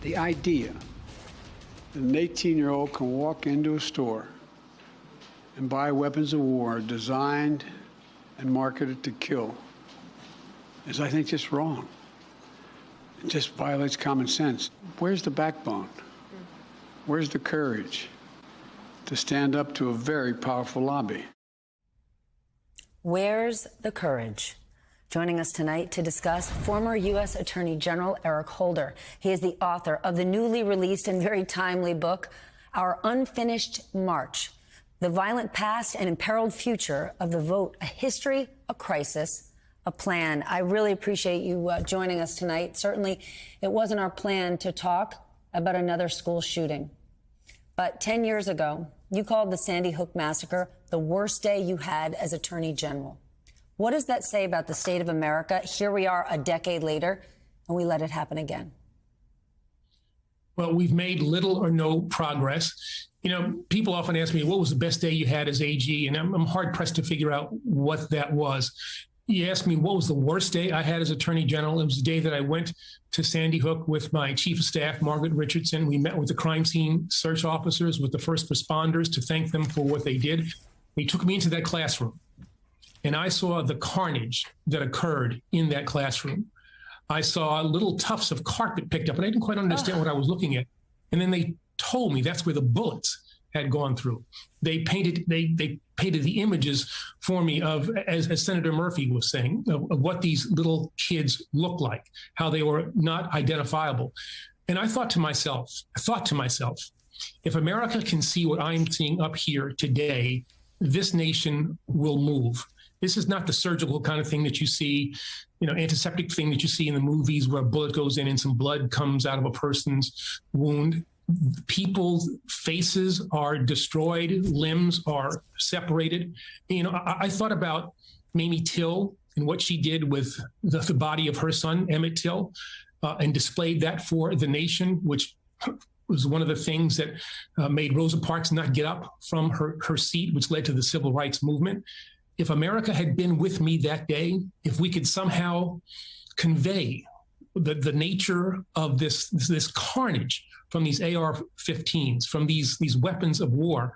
The idea that an 18-year-old can walk into a store and buy weapons of war designed and marketed to kill is, I think, just wrong. It just violates common sense. Where's the backbone? Where's the courage to stand up to a very powerful lobby? Where's the courage? Joining us tonight to discuss, former U.S. Attorney General Eric Holder. He is the author of the newly released and very timely book, Our Unfinished March: The Violent Past and Imperiled Future of the Vote, a History, a Crisis, a Plan. I really appreciate you joining us tonight. Certainly, it wasn't our plan to talk about another school shooting. But 10 years ago, you called the Sandy Hook massacre the worst day you had as Attorney General. What does that say about the state of America? Here we are a decade later, and we let it happen again. Well, we've made little or no progress. You know, people often ask me, what was the best day you had as AG? And I'm hard pressed to figure out what that was. You asked me, what was the worst day I had as Attorney General? It was the day that I went to Sandy Hook with my Chief of Staff, Margaret Richardson. We met with the crime scene search officers, with the first responders, to thank them for what they did. They took me into that classroom, and I saw the carnage that occurred in that classroom. I saw little tufts of carpet picked up, and I didn't quite understand what I was looking at. And then they told me that's where the bullets had gone through. They painted the images for me of, as Senator Murphy was saying, of what these little kids looked like, how they were not identifiable. And I thought to myself, if America can see what I'm seeing up here today, this nation will move. This is not the surgical kind of thing that you see, antiseptic thing that you see in the movies where a bullet goes in and some blood comes out of a person's wound. People's faces are destroyed, limbs are separated. I thought about Mamie Till and what she did with the body of her son, Emmett Till, and displayed that for the nation, which was one of the things that made Rosa Parks not get up from her seat, which led to the civil rights movement. If America had been with me that day, if we could somehow convey the nature of this carnage from these AR-15s, from these weapons of war,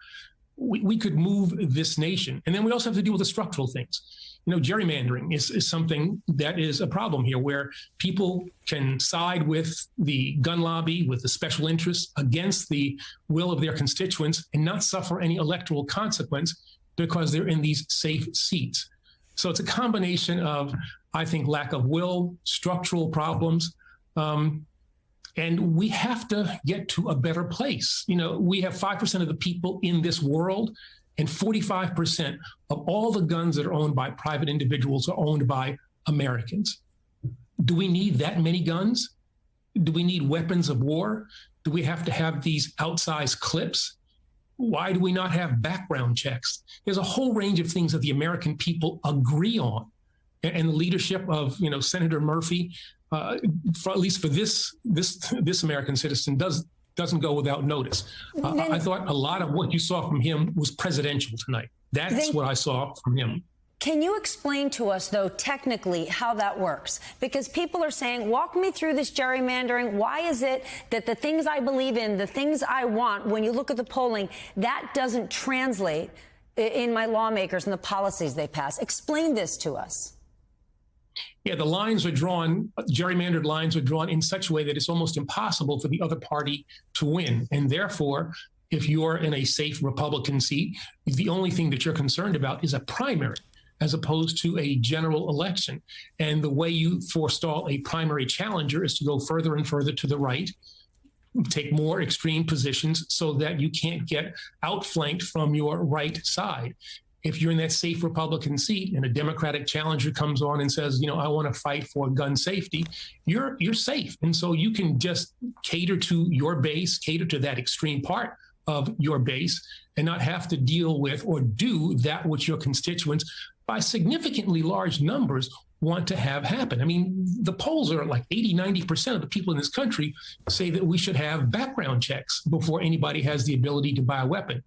we could move this nation. And then we also have to deal with the structural things. Gerrymandering is something that is a problem here, where people can side with the gun lobby, with the special interests, against the will of their constituents and not suffer any electoral consequence because they're in these safe seats. So it's a combination of, I think, lack of will, structural problems, and we have to get to a better place. We have 5% of the people in this world, and 45% of all the guns that are owned by private individuals are owned by Americans. Do we need that many guns? Do we need weapons of war? Do we have to have these outsized clips? Why do we not have background checks? There's a whole range of things that the American people agree on. And the leadership of, Senator Murphy, at least for this American citizen, doesn't go without notice. I thought a lot of what you saw from him was presidential tonight. That's what I saw from him. Can you explain to us, though, technically how that works? Because people are saying, walk me through this gerrymandering. Why is it that the things I believe in, the things I want, when you look at the polling, that doesn't translate in my lawmakers and the policies they pass? Explain this to us. Yeah, the lines are drawn, gerrymandered lines are drawn in such a way that it's almost impossible for the other party to win. And therefore, if you're in a safe Republican seat, the only thing that you're concerned about is a primary, as opposed to a general election. And the way you forestall a primary challenger is to go further and further to the right, take more extreme positions so that you can't get outflanked from your right side. If you're in that safe Republican seat and a Democratic challenger comes on and says, I want to fight for gun safety, you're safe. And so you can just cater to your base, cater to that extreme part of your base, and not have to deal with or do that which your constituents by significantly large numbers want to have happen. I mean, the polls are like 80-90% of the people in this country say that we should have background checks before anybody has the ability to buy a weapon.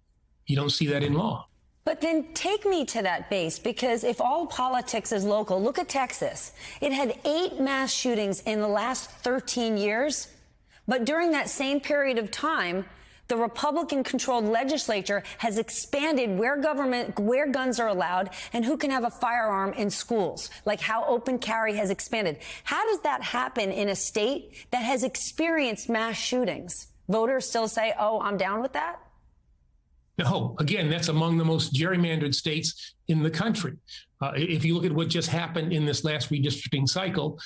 You don't see that in law. But then take me to that base, because if all politics is local, look at Texas. It had 8 mass shootings in the last 13 years. But during that same period of time, the Republican-controlled legislature has expanded where guns are allowed and who can have a firearm in schools, like how open carry has expanded. How does that happen in a state that has experienced mass shootings? Voters still say, oh, I'm down with that? No, again, that's among the most gerrymandered states in the country. If you look at what just happened in this last redistricting cycle,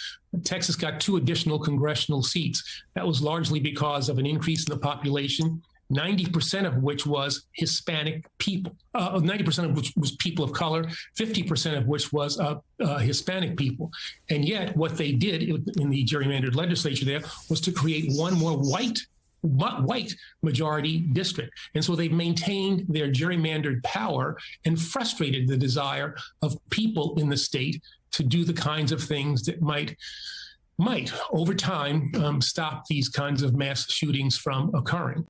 Texas got 2 additional congressional seats. That was largely because of an increase in the population, 90% of which was Hispanic people, 90% of which was people of color, 50% of which was Hispanic people. And yet what they did in the gerrymandered legislature there was to create one more white majority district. And so they've maintained their gerrymandered power and frustrated the desire of people in the state to do the kinds of things that might over time stop these kinds of mass shootings from occurring.